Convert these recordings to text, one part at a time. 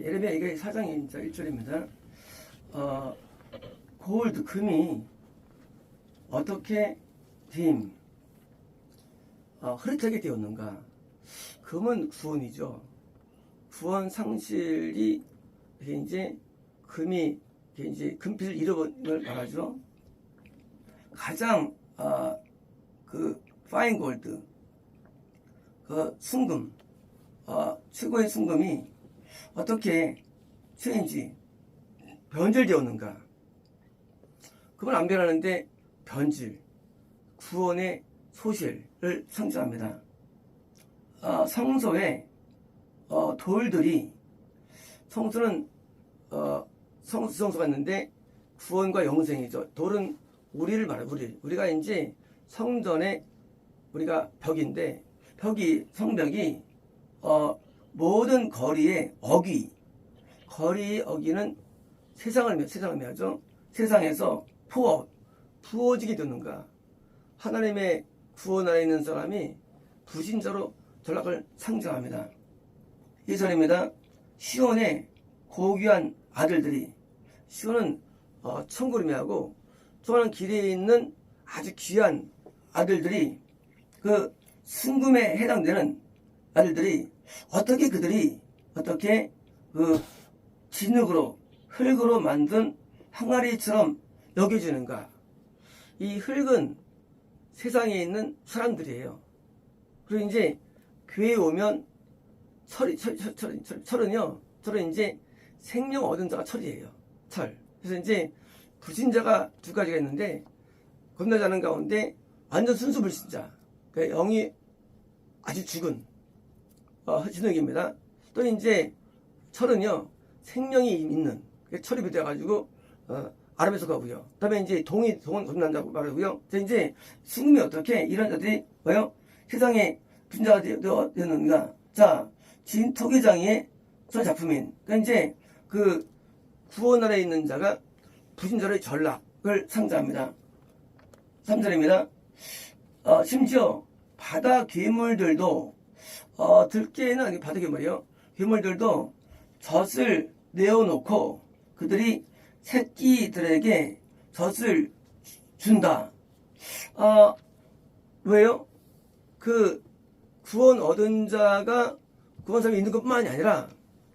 예레미야 이게 4장 1절입니다. 골드 금이 어떻게 흐릿하게 되었는가? 금은 구원이죠. 구원 상실이 이제 금이 이제 금빛을 잃어버린 걸 말하죠. 가장 그 파인 골드, 그 순금, 최고의 순금이 어떻게 체인지 변질되었는가? 그걸 안 변하는데 변질, 구원의 소실을 상징합니다. 성소에 돌들이 성소는 성소가 있는데 구원과 영생이죠. 돌은 우리를 말해요. 우리가 이제 성전의 우리가 벽인데 성벽이 모든 거리의 어기는 세상을 묘하죠. 세상에서 부어지게 되는가? 하나님의 구원 안에 있는 사람이 불신자로 전락을 상징합니다. 2절입니다. 시온의 고귀한 아들들이, 시온은 천구름이하고 좋아하는 길에 있는 아주 귀한 아들들이, 그 순금에 해당되는 아들들이 어떻게 그 진흙으로 흙으로 만든 항아리처럼 여겨지는가? 이 흙은 세상에 있는 사람들이에요. 그리고 이제 교회에 오면 철은 이제 생명 얻은 자가 철이에요. 그래서 이제 불신자가 두 가지가 있는데, 겁나자는 가운데 완전 순수 불신자, 그러니까 영이 아주 죽은 진흙입니다. 또 이제 철은요, 생명이 있는 철이 되어가지고 아람에 속하고요. 그다음에 이제 동은 겁난다고 말하고요. 이제 순금이 어떻게 이런 자들이 세상에 분자가 되었는가? 자, 진토기장의 전 작품인, 그러니까 이제 그 구원 아래 있는 자가 불신자의 전락을 상징합니다. 3절입니다. 심지어 바다 괴물들도 들깨는 아니고 바다 괴물이요. 괴물들도 젖을 내어놓고 그들이 새끼들에게 젖을 준다. 왜요? 그 구원 얻은 자가 구원 사람이 있는 것뿐만이 아니라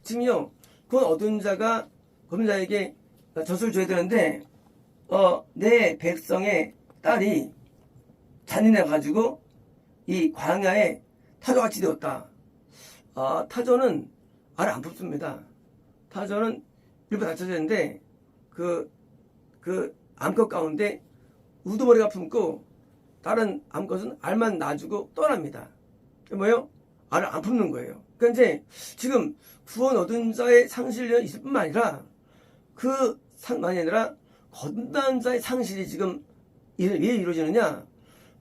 지금요, 구원 얻은 자가 검자에게 젖을 줘야 되는데 내 백성의 딸이 잔인해가지고 이 광야에 타조같이 되었다. 타조는 알을 안 뽑습니다. 타조는 일부 다쳐졌는데 그 암컷 가운데 우두머리가 품고 다른 암컷은 알만 놔주고 떠납니다. 뭐예요? 알을 안 품는 거예요. 그러니까 이제 지금 구원 얻은 자의 상실이 있을 뿐만 아니라 만이 아니라 거듭난 자의 상실이 지금 왜 이루어지느냐?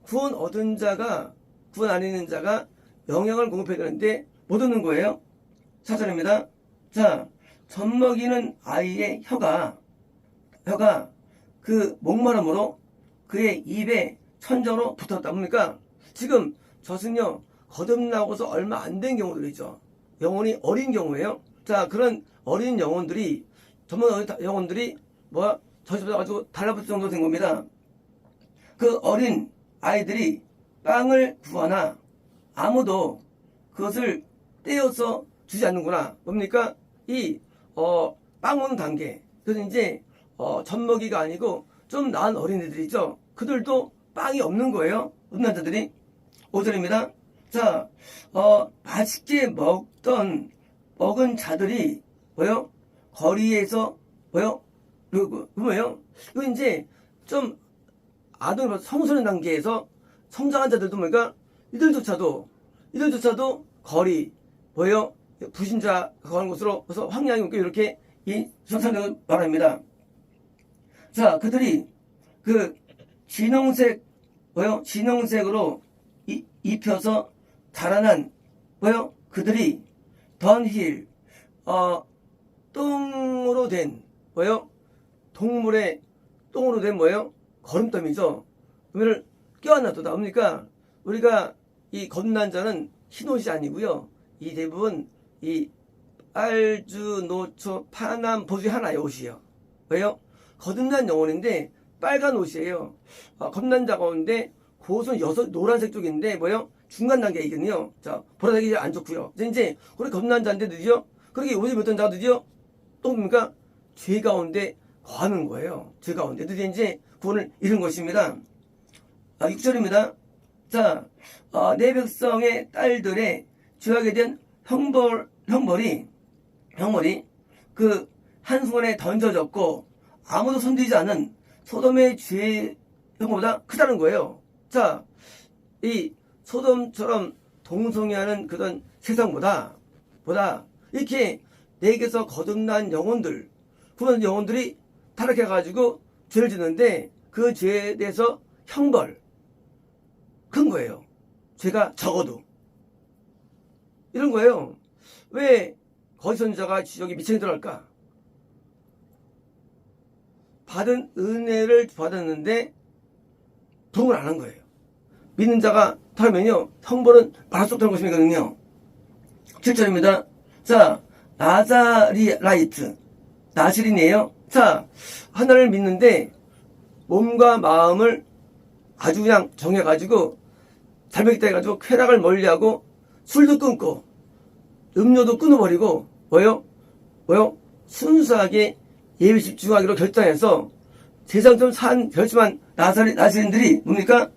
구원 얻은 자가, 구원 안 있는 자가 영향을 공급해야 되는데 못 얻는 거예요. 4절입니다. 자, 젖먹이는 아이의 혀가 그 목마름으로 그의 입에 천정으로 붙었다. 뭡니까? 지금 젖은요, 거듭나고서 얼마 안 된 경우들이죠. 영혼이 어린 경우예요. 자, 그런 어린 영혼들이, 젖먹은 영혼들이 젖이 붙어가지고 달라붙을 정도 된 겁니다. 그 어린 아이들이 빵을 구하나 아무도 그것을 떼어서 주지 않는구나. 뭡니까? 빵 오는 단계. 그래서 이제 젖먹이가 아니고 좀 나은 어린애들이죠. 그들도 빵이 없는 거예요. 없는 자들이. 5절입니다. 자, 맛있게 먹은 자들이 거리에서 뭐예요? 이거 이제 좀 아동 성소년 단계에서 성장한 자들도 이들조차도 거리 부신자 가는 곳으로 그래서 황량이 오게 이렇게 이 성산을 말합니다. 자, 그들이 그 진홍색으로 입혀서 달아난 그들이 던힐 똥으로 된 동물의 똥으로 된 거름더미죠. 그러면 껴안나도다. 뭡니까? 우리가 이 거듭난 자는 흰옷이 아니고요. 이 대부분 이 알주, 노초, 파남, 보수 하나의 옷이에요. 왜요? 거듭난 영혼인데 빨간 옷이에요. 겁난 자가 오는데 그옷은 노란색 쪽인데 뭐요? 중간 단계이거든요. 자, 보라색이 안 좋고요. 이제 우리 겁난 자인데 드디어 그렇게 옷이 어떤 자가 드디어 또 뭡니까? 죄 가운데 거하는 거예요. 죄 가운데 드디어 이제 구원을 잃은 것입니다. 6절입니다. 자, 내 백성의 딸들의 죄악에 대한 형벌이 그 한순간에 던져졌고 아무도 손대지 않은 소돔의 죄 형보다 크다는 거예요. 자, 이 소돔처럼 동성애하는 그런 세상보다 이렇게 내게서 거듭난 영혼들, 그런 영혼들이 타락해가지고 죄를 짓는데 그 죄에 대해서 형벌 큰 거예요. 죄가 적어도 이런 거예요. 왜 거짓 선지자가 지옥에 미천이 들어갈까? 받은 은혜를 받았는데 도움을 안 한 거예요. 믿는 자가 타면요 형벌은 말할 수 없다는 것이거든요. 7절입니다. 자, 나실이네요. 자, 하나를 믿는데 몸과 마음을 아주 그냥 정해가지고 잘 먹겠다 해가지고 쾌락을 멀리하고 술도 끊고 음료도 끊어버리고 뭐요? 순수하게 예배 집중하기로 결정해서 세상 좀 결심한 나사린들이 뭡니까?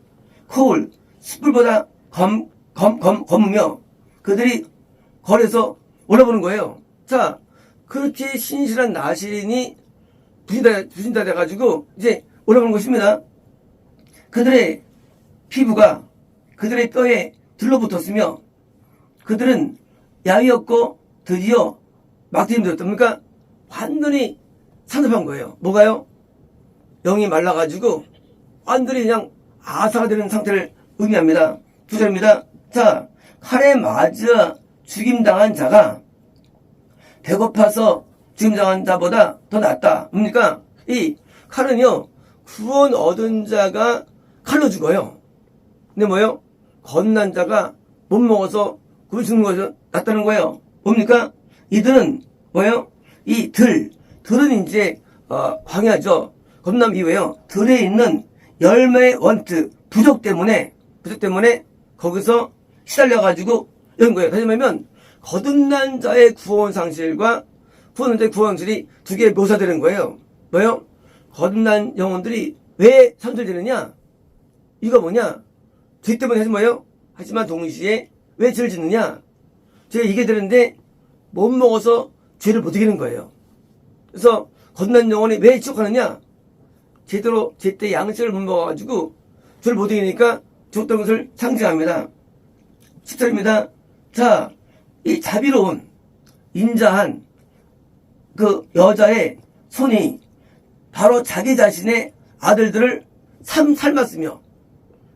거울, 숯불보다 검으며 그들이 거리에서 올라보는 거예요. 자, 그렇게 신실한 나시린이 부신다 돼가지고 이제 올라보는 것입니다. 그들의 피부가 그들의 뼈에 들러붙었으며 그들은 야위었고 드디어 막대임 되었답니까? 완전히 산업한 거예요. 뭐가요? 영이 말라가지고 완전히 그냥 아사가 되는 상태를 의미합니다. 2절입니다. 자, 칼에 맞아 죽임당한 자가 배고파서 죽임당한 자보다 더 낫다. 뭡니까? 이 칼은요, 구원 얻은 자가 칼로 죽어요. 근데 뭐요? 거듭난 자가 못 먹어서 굶어 죽는 것이 낫다는 거예요. 뭡니까? 이들은 뭐요? 이 들은 이제 광야죠. 거듭남 이후에요. 들에 있는 열매의 원트 부족 때문에 거기서 시달려가지고 이런 거예요. 다시 말하면 거듭난 자의 구원 상실과 구원한 자의 구원 상실이 두 개의 묘사되는 거예요. 뭐요? 거듭난 영혼들이 왜 선설되느냐? 이거 뭐냐? 죄 때문에 해서 뭐예요? 하지만 동시에 왜 죄를 짓느냐? 죄가 이게 되는데 못 먹어서 죄를 못 이기는 거예요. 그래서 거듭난 영혼이 왜 지옥하느냐? 제대로 제때 양식을 못 먹어가지고 죄를 못 이기니까 죽었던 것을 상징합니다. 10절입니다. 자, 이 자비로운 인자한 그 여자의 손이 바로 자기 자신의 아들들을 삶았으며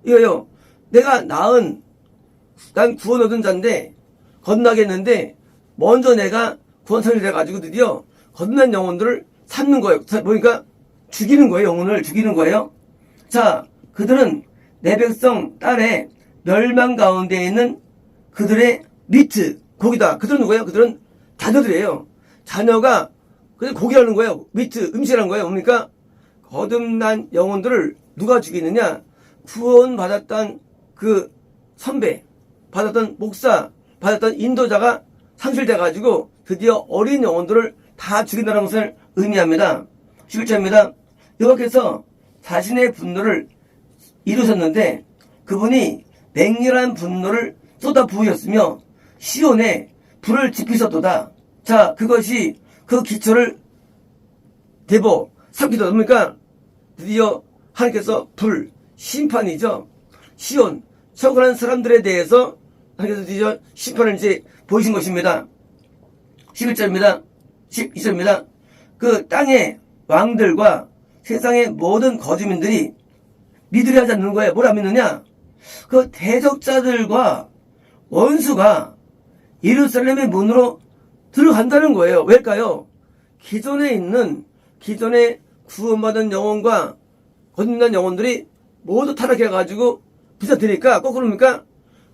이거요. 난 구원 얻은 자인데 거듭나겠는데 먼저 내가 구원 상실돼가지고 드디어 거듭난 영혼들을 삶는 거예요. 보니까 죽이는 거예요. 영혼을 죽이는 거예요. 자, 그들은 내 백성 딸의 멸망 가운데 있는 그들의 미트 고기다. 그들은 누구예요? 그들은 자녀들이에요. 자녀가 그래서 고기라는 거예요. 미트 음식이라는 거예요. 뭡니까? 거듭난 영혼들을 누가 죽이느냐? 구원 받았던 그 선배, 받았던 목사, 받았던 인도자가 상실돼가지고 드디어 어린 영혼들을 다 죽인다는 것을 의미합니다. 11절입니다. 여호와께서 자신의 분노를 이루셨는데 그분이 맹렬한 분노를 쏟아 부으셨으며 시온에 불을 지피셨도다. 자, 그것이 그 기초를 삼키다 뭡니까? 드디어 하나님께서 심판이죠. 시온, 처근한 사람들에 대해서 하나님께서 드디어 심판을 이제 보이신 것입니다. 11절입니다. 12절입니다. 그 땅의 왕들과 세상의 모든 거주민들이 믿으려 하지 않는 거예요. 뭐라 믿느냐? 그 대적자들과 원수가 예루살렘의 문으로 들어간다는 거예요. 왜일까요? 기존에 구원받은 영혼과 거듭난 영혼들이 모두 타락해가지고 부자되니까 거꾸로입니까?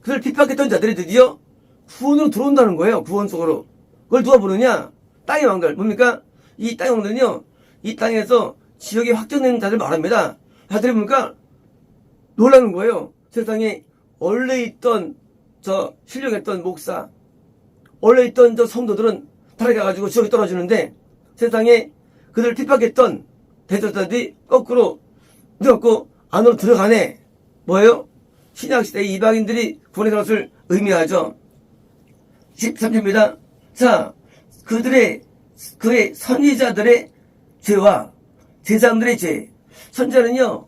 그들 핍박했던 자들이 드디어 구원으로 들어온다는 거예요. 구원 속으로. 그걸 누가 부르냐? 땅의 왕들. 뭡니까? 이 땅의 왕들은요, 이 땅에서 지역이 확정된 자들 말합니다. 자들이 보니까 놀라는 거예요. 세상에 원래 있던 신령했던 목사, 원래 있던 성도들은 타락해가지고 지옥에 떨어지는데 세상에 그들을 핍박했던 대적자들이 거꾸로 누웠고 안으로 들어가네. 뭐예요? 신약시대의 이방인들이 구원의 것을 의미하죠. 13절입니다. 자, 그의 선지자들의 죄와 제사장들의 죄. 선지자는요,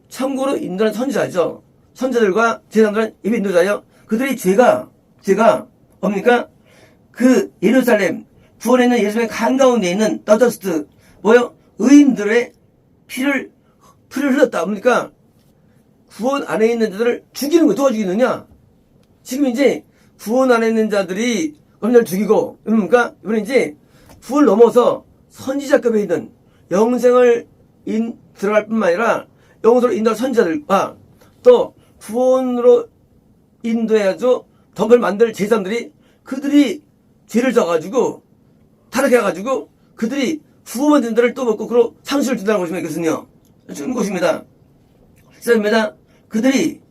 천국으로 인도하는 선지자죠. 선지자들과 제사장들은 예배 인도자예요. 그들의 죄가 뭡니까? 그 예루살렘, 구원에 있는 예루살렘 한가운데 있는 더저스트, 뭐요? 의인들의 피를 흘렸다. 뭡니까? 구원 안에 있는 자들을 죽이는 거 누가 죽이느냐? 지금 이제 구원 안에 있는 자들이 검자를 죽이고, 뭡니까? 이번에 이제 구원을 넘어서 선지자급에 있는 영생을 들어갈 뿐만 아니라 영생으로 인도할 선지자들과 또 구원으로 인도해야죠. 덤불 만들 제사장들이 그들이 죄를 져가지고 타락해가지고 그들이 구원받은 자를 또 먹고 그로 상실을 준다는 것이면 이것은요. 죽는 것입니다. 시작입니다. 그들이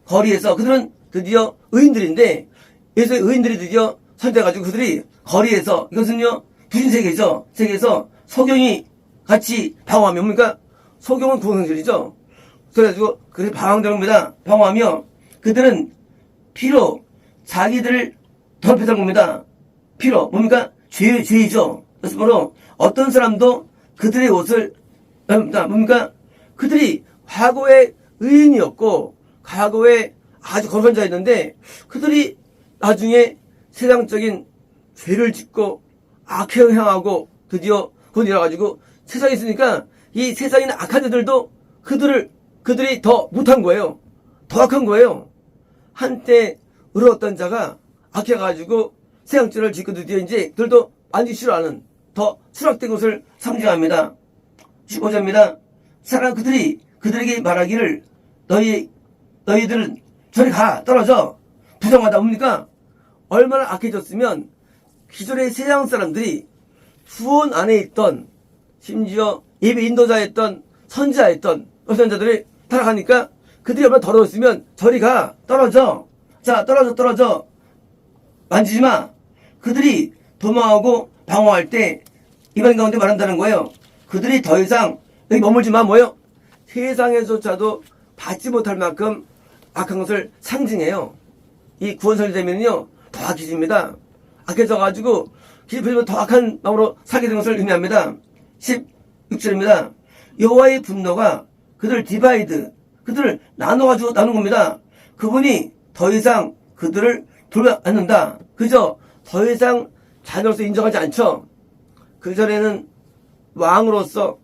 거리에서 그들은 드디어 의인들인데 예수의 의인들이 드디어 선택해가지고 그들이 거리에서 이것은요. 부신세계죠. 세계에서 소경이 같이 방황하며 뭡니까? 소경은 구원성질이죠. 그래가지고 그들이 방황되는 겁니다. 방황하며 그들은 피로 자기들을 더럽혔다는 겁니다. 피로 뭡니까? 죄이죠. 그래서 바로 어떤 사람도 그들의 옷을 뭡니까? 그들이 과거에 의인이었고 과거에 아주 거룩한 자였는데 그들이 나중에 세상적인 죄를 짓고 악행을 행하고 드디어 곧 일어나가지고 세상에 있으니까 이 세상에 있는 악한 자들도 그들이 더 못한 거예요. 더 악한 거예요. 한때 의로웠던 자가 악해가지고 세상죄를 짓고 드디어 이제 그들도 만지기 싫어하는 더 추락된 것을 상징합니다. 15절입니다. 사랑 그들에게 말하기를 너희들은 저리 가 떨어져 부정하다 뭡니까? 얼마나 악해졌으면 기존의 세상 사람들이 구원 안에 있던 심지어 예배 인도자였던 선지자였던 어떤 자들이 타락하니까 그들이 얼마나 더러웠으면 저리 가 떨어져 자 떨어져 만지지 마. 그들이 도망하고 방어할 때 이방 가운데 말한다는 거예요. 그들이 더 이상 여기 머물지 마 뭐예요? 세상에서조차도 받지 못할 만큼 악한 것을 상징해요. 이 구원설이 되면요 더 악해집니다. 악해져가지고 기쁘면 더 악한 마음으로 살게 된 것을 의미합니다. 16절입니다. 여호와의 분노가 그들을 그들을 나눠가지고 나눈 겁니다. 그분이 더 이상 그들을 돌보지 않는다. 그저 더 이상 자녀로서 인정하지 않죠. 그전에는 왕서로서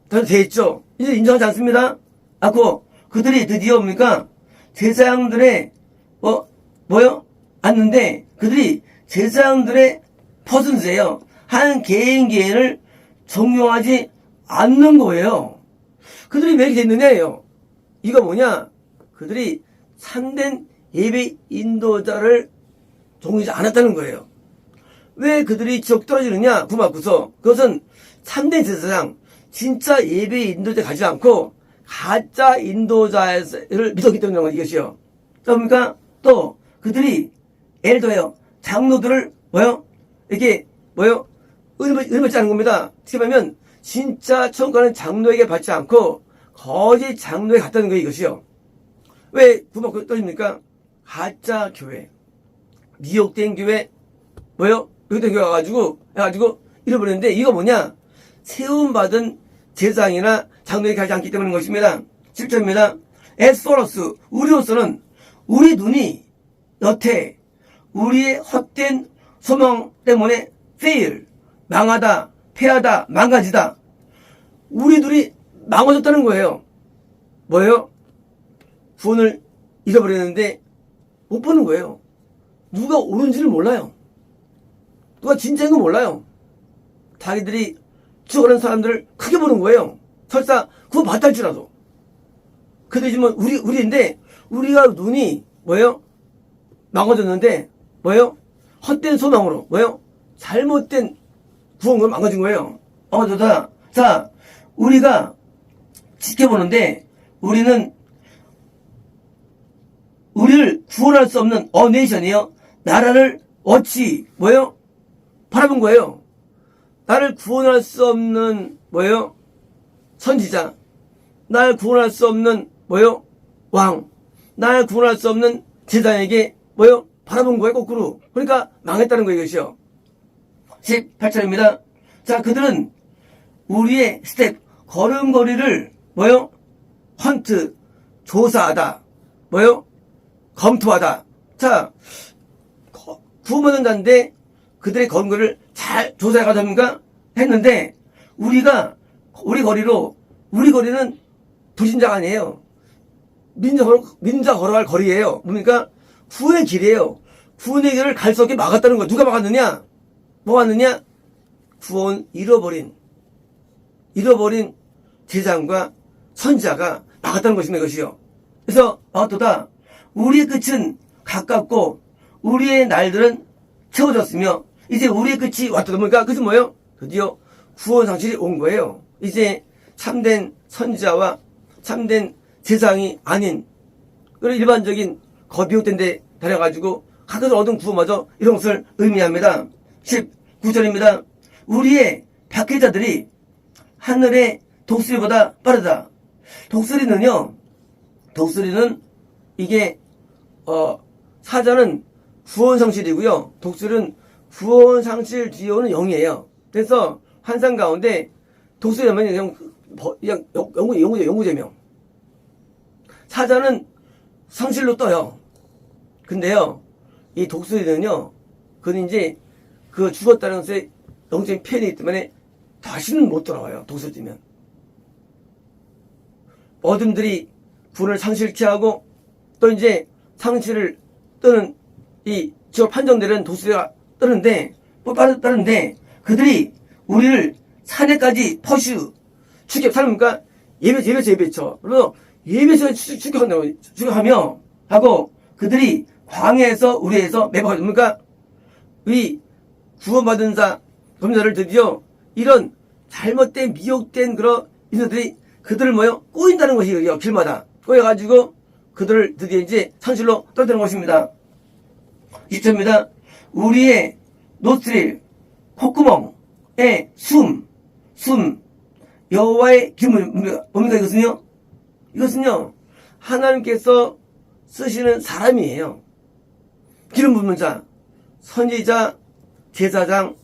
다 됐죠. 이제 인정하지 않습니다. 않고 그들이 드디어 뭡니까? 제사장들의 뭐요? 않는데 그들이 제사장들의 퍼센트예요. 한 개인을 존경하지 않는 거예요. 그들이 왜 이렇게 됐느냐예요. 이거 뭐냐? 그들이 참된 예배 인도자를 존경하지 않았다는 거예요. 왜 그들이 지옥 떨어지느냐? 구막구서 그것은 참된 제사장, 진짜 예배 인도자 가지 않고 가짜 인도자를 믿었기 때문에 이것이요. 그러니까 또 그들이 예를 들어요. 장로들을 이렇게 은혜 받지 않는 겁니다. 어떻게 보면 진짜 천국 가는 장로에게 받지 않고 거짓 장로에 갔다는 거예요. 이것이요. 왜 구막 떨어집니까? 가짜 교회, 미혹된 교회, 미혹된 교회 해가지고 잃어버렸는데 이거 뭐냐? 세움받은 제사장이나 장로에게 가지 않기 때문인 것입니다. 7절입니다. As for us, 우리로서는 우리 눈이 여태 우리의 헛된 소망 때문에 fail, 망하다, 패하다, 망가지다. 우리 둘이 망가졌다는 거예요. 뭐예요? 구원을 잃어버렸는데 못 보는 거예요. 누가 옳은지를 몰라요. 누가 진짜인 거 몰라요. 자기들이 죽어가는 사람들을 크게 보는 거예요. 설사 구원 받다 할지라도. 근데 지금 우리인데 우리가 눈이 망가졌는데 헛된 소망으로, 뭐요? 잘못된 구원을 망가진 거예요. 좋다. 자, 우리가 지켜보는데, 우리는, 우리를 구원할 수 없는 네이션이요. 나라를 어찌, 뭐요? 바라본 거예요. 나를 구원할 수 없는, 뭐요? 선지자. 날 구원할 수 없는, 뭐요? 왕. 날 구원할 수 없는 제자에게, 뭐요? 바라본 거예요, 거꾸로. 그러니까 망했다는 거예요, 이것이요. 18절입니다. 자, 그들은 우리의 스텝, 걸음걸이를, 뭐요? 헌트, 조사하다. 뭐요? 검토하다. 자, 구원받는 자인데 그들의 걸음걸이를 잘 조사해가지고 합니까? 했는데, 우리 거리는 불신자가 아니에요. 민자 걸어갈 거리예요. 뭡니까? 구원의 길이에요. 구원의 길을 갈 수 없게 막았다는 거예요. 누가 막았느냐? 뭐갔느냐? 구원 잃어버린 제자과 선지자가 막았다는 것입니다. 이것이요. 그래서 또다 우리의 끝은 가깝고 우리의 날들은 채워졌으며 이제 우리의 끝이 왔다. 그러니까 그것은 뭐예요? 드디어 구원 상실이 온 거예요. 이제 참된 선지자와 참된 제사장이 아닌 그런 일반적인 거비웃된 데 다녀가지고 각에서 얻은 구원마저 이런 것을 의미합니다. 19절입니다. 우리의 박해자들이 하늘의 독수리보다 빠르다. 독수리는 이게 사자는 구원상실이고요. 독수리는 구원상실 뒤에 오는 영이에요. 그래서 환상 가운데 독수리는 그냥 영구제명. 사자는 상실로 떠요. 근데요, 이 독수리는요, 그건 이제 그 죽었다는 것에 영적인 편이 있기 때문에 다시는 못 돌아와요. 독수리 뛰면. 어둠들이 구원을 상실케 하고 또 이제 상실을 떠는 이 지옥 판정되는 독수리가 떠는데 빠른데 그들이 우리를 산에까지 퍼슈 추격하니까 예배쳐. 그래서 예배에서 추격하며 하고 그들이 광야에서 우리에서 매복하죠. 그러니까 이 구원받은 자 검자를 드디어 이런 잘못된 미혹된 그런 인사들이 그들을 꼬인다는 것이에요. 길마다 꼬여가지고 그들을 드디어 이제 상실로 떨어뜨리는 것입니다. 20절입니다. 우리의 노스릴 콧구멍에 숨 여호와의 기름 뭡니까 이것은요 하나님께서 쓰시는 사람이에요. 기름 붓는 자, 선지자, 제사장,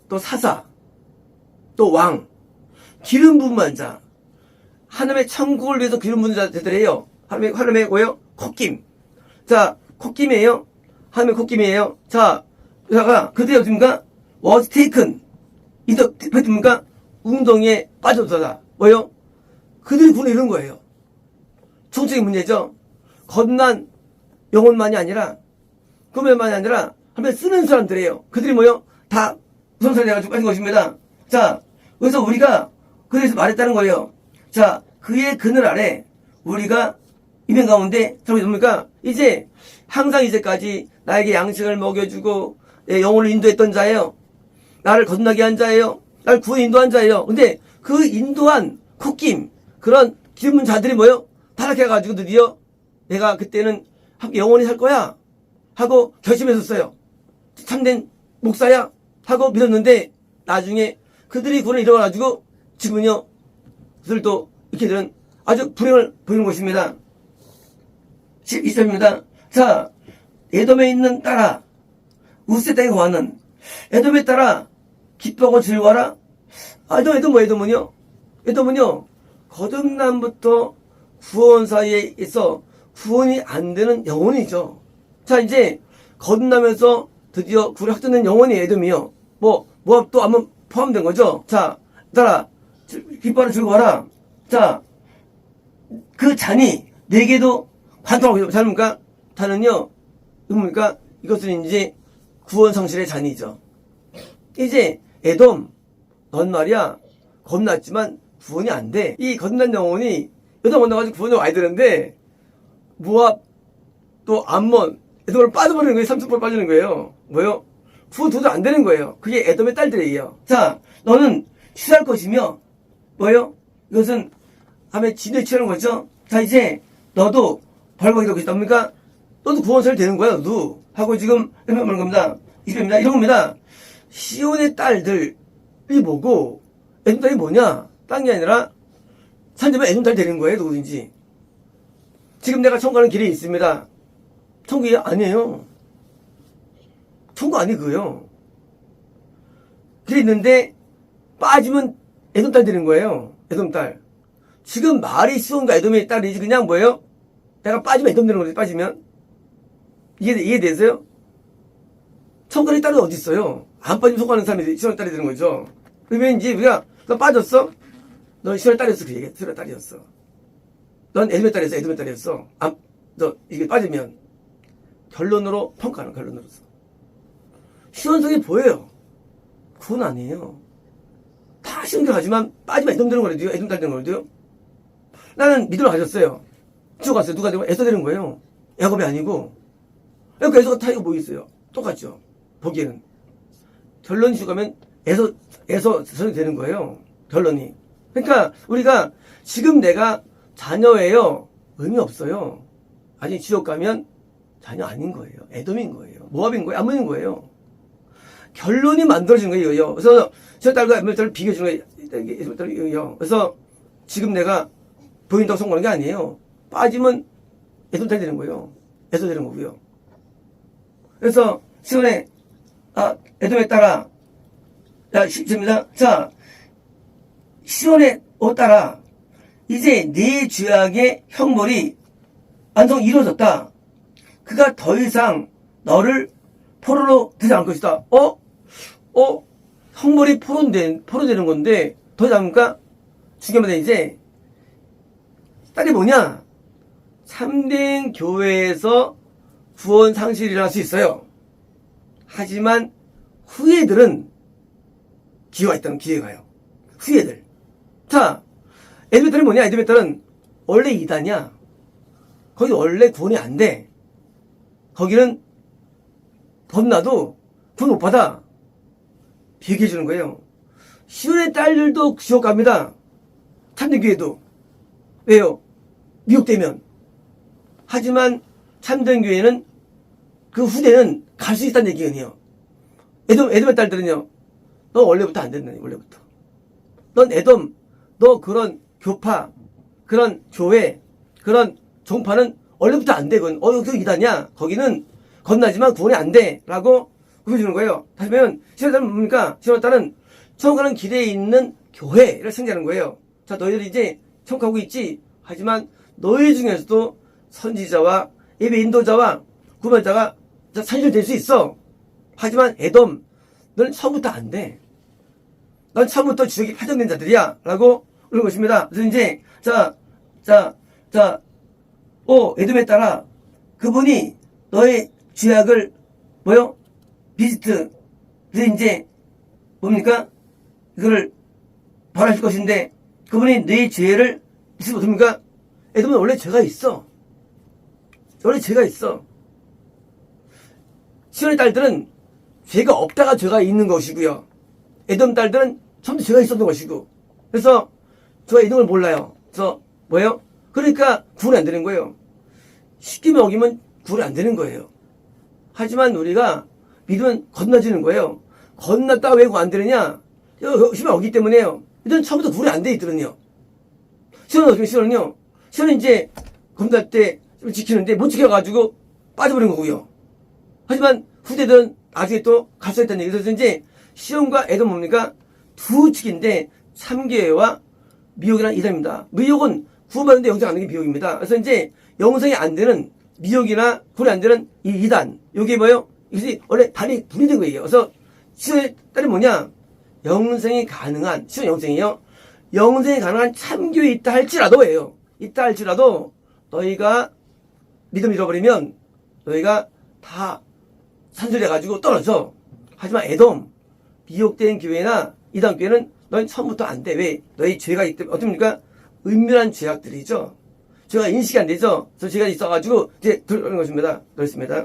또 사사, 또 왕, 기름 붓는 자, 하나님의 천국을 위해서 기름 붓는 자들이에요. 하나님의 뭐예요? 콧김. 자, 콧김이에요. 하나님의 콧김이에요. 자, 여자가 그들이 어떻습니까? was taken. 어떻습니까? 웅덩이에 빠져들다. 뭐예요? 그들이 구원을 이룬 거예요. 총적인 문제죠. 겁난 영혼만이 아니라, 금연만이 아니라, 하면 쓰는 사람들이에요. 그들이 뭐예요? 다 우선선해가지고 빠진 것입니다. 자, 그래서 우리가 그래서 말했다는 거예요. 자, 그의 그늘 아래 우리가 이면 가운데 저기 뭡니까? 이제 항상 이제까지 나에게 양식을 먹여주고 내 영혼을 인도했던 자예요. 나를 거듭나게 한 자예요. 나를 구원 인도한 자예요. 근데 그 인도한 콧김 그런 기름 자들이 뭐예요? 타락해가지고 드디어 내가 그때는 영원히 살 거야 하고 결심했었어요. 참된 목사야 하고 믿었는데 나중에 그들이 구원을 잃어가지고 지금은요 그들도 이렇게 되는 아주 불행을 보이는 것입니다. 12절입니다. 자, 에돔에 있는 딸아 우스 땅에 거하는 에돔에 따라 기뻐하고 즐거워라. 에돔은요 거듭남부터 구원 사이에 있어 구원이 안 되는 영혼이죠. 자, 이제 거듭나면서 드디어 구원이 확정된 영혼이 에돔이요. 모압도 한번 포함된 거죠. 자, 따라 기뻐하라 즐거워라. 자, 그 잔이 내게도 관통하고 잔입니까? 잔은요, 뭡니까? 이것은 이제 구원 성실의 잔이죠. 이제 에돔, 넌 말이야 겁났지만 구원이 안 돼. 이 거듭난 영혼이 에돔 건너가지고 구원이 와야 되는데 모압 또 암몬 에돔으로 빠져버리는 거예요. 삼천포로 빠지는 거예요. 뭐요? 구원 도저히 안 되는 거예요. 그게 에돔의 딸들이에요. 자, 너는 취할 것이며, 뭐요? 이것은 함에 진에 취하는 거죠. 자, 이제 너도 벌거이 되고 있답니까? 너도 구원설 되는 거야, 너도. 하고 지금 이런 말 겁니다. 이겁니다. 이런 겁니다. 시온의 딸들이 뭐고, 에돔 딸이 뭐냐? 딴 게 아니라, 산되면 에돔 딸 되는 거예요, 누구든지. 지금 내가 천국 가는 길이 있습니다. 천국이 아니에요. 천국 아니 그거요. 길이 있는데 빠지면 에돔 딸 되는 거예요. 에돔 딸. 지금 말이 시온과 에돔의 딸이지 그냥 뭐예요? 내가 빠지면 에돔 되는 거지 빠지면. 이해되세요? 천국 가는 딸이 어디 있어요? 안 빠지면 천국 가는 사람이 시온의 딸이 되는 거죠. 그러면 이제 우리가 너 빠졌어? 넌 시온의 딸이었어. 그 얘기야. 시온의 딸이었어. 넌 에돔의 딸이었어. 에돔의 딸이었어. 너 이게 빠지면 결론으로 평가하는 결론으로서. 시원성이 보여요. 그건 아니에요. 다 시원하지만 빠지면 에돔 되는 거라도요. 에돔 딸 되는 거라도요. 나는 믿음을 가졌어요. 죽었어요. 누가 되고 에서 되는 거예요. 야곱이 아니고. 그러니까 에서가 타이가 뭐 있어요? 똑같죠. 보기에는. 결론이 죽으면 에서는 되는 거예요. 결론이. 그러니까 우리가 지금 내가 자녀예요. 의미 없어요. 아직 지옥 가면 자녀 아닌 거예요. 에돔인 거예요. 모압인 거예요. 암몬인 거예요. 결론이 만들어지는 거예요. 그래서 저 딸과 에돔의 딸을 비교해주는 거예요. 그래서 지금 내가 보인다고 성공하는 게 아니에요. 빠지면 에돔 딸이 되는 거예요. 에서 되는 거고요. 그래서 시온에 에돔에 따라 시입니다. 자, 시온에 따라 이제 네 죄악의 형벌이 완성 이루어졌다. 그가 더 이상 너를 포로로 되지 않을 것이다. 형벌이 포로되는 건데 더 이상입니까? 중요한 이제 딸이 뭐냐? 참된 교회에서 구원 상실이 일어날 수 있어요. 하지만 후예들은 기회가 있다는 기회가요. 후예들. 자, 에돔의 딸은 뭐냐? 에돔의 딸은 원래 이단이야. 거기 원래 구원이 안 돼. 거기는 겁나도 구원 못 받아. 비교해 주는 거예요. 시온의 딸들도 지옥 갑니다. 참된 교회도. 왜요? 미혹되면. 하지만 참된 교회는 그 후대는 갈 수 있다는 얘기예요. 에돔의 딸들은요. 너 원래부터 안 된다니, 원래부터. 넌 에돔, 너 그런 교파, 그런 교회, 그런 종파는 원래부터 안 돼. 그건 그 이단이야. 거기는 겁나지만 구원이 안 돼. 라고 보여주는 거예요. 다시 보면 시온의 딸은 뭡니까? 시온의 딸은 천국 가는 길에 있는 교회를 생각하는 거예요. 자, 너희들이 이제 천국 가고 있지. 하지만 너희 중에서도 선지자와 예배 인도자와 구원자가 산실될 수 있어. 하지만 에돔, 너는 처음부터 안 돼. 넌 처음부터 지옥이 파정된 자들이야. 라고 그런 것입니다. 그래서 이제 에돔에 따라 그분이 너의 죄악을 뭐요? 비스트. 그래서 이제 뭡니까? 이거를 벌하실 것인데 그분이 너의 죄를 비스트 못합니까? 에돔은 원래 죄가 있어. 원래 죄가 있어. 시온의 딸들은 죄가 없다가 죄가 있는 것이고요. 에돔 딸들은 처음부터 죄가 있었던 것이고. 그래서 저가 에돔을 몰라요. 그래서 뭐예요? 그러니까 구원이 안 되는 거예요. 쉽게 먹이면 구원이 안 되는 거예요. 하지만 우리가 믿으면 건너지는 거예요. 건넜다가 왜 구원 안 되느냐? 열심히 어기 때문에요. 이들은 처음부터 구원이 안 돼 있거든요. 시온은 어떻게 시온은요? 시온은 이제 검달 때 지키는데 못 지켜가지고 빠져버린 거고요. 하지만 후대들은 나중에 또 갈 수 있다는 얘기. 그래서 이제 시온과 에돔 뭡니까? 두 측인데 참교회와 미혹이라는 이단입니다. 미혹은 구원받는데 영생 안 되는 게 미혹입니다. 그래서 이제 영생이 안 되는 미혹이나 구원이 안 되는 이 이단. 요게 뭐예요? 이것이 원래 단이 분리된 거예요. 그래서 시온의 딸이 뭐냐? 영생이 가능한, 시온 영생이요. 영생이 가능한 참교회 있다 할지라도예요. 있다 할지라도 너희가 믿음 잃어버리면 너희가 다 산술해가지고 떨어져. 하지만 에돔, 미혹된 교회나 이단 교회는 너희 처음부터 안 돼. 왜? 너희 죄가 있기 때문에. 어떻습니까? 은밀한 죄악들이죠. 죄가 인식이 안 되죠. 그래서 죄가 있어가지고 이제 그런 것입니다. 그렇습니다.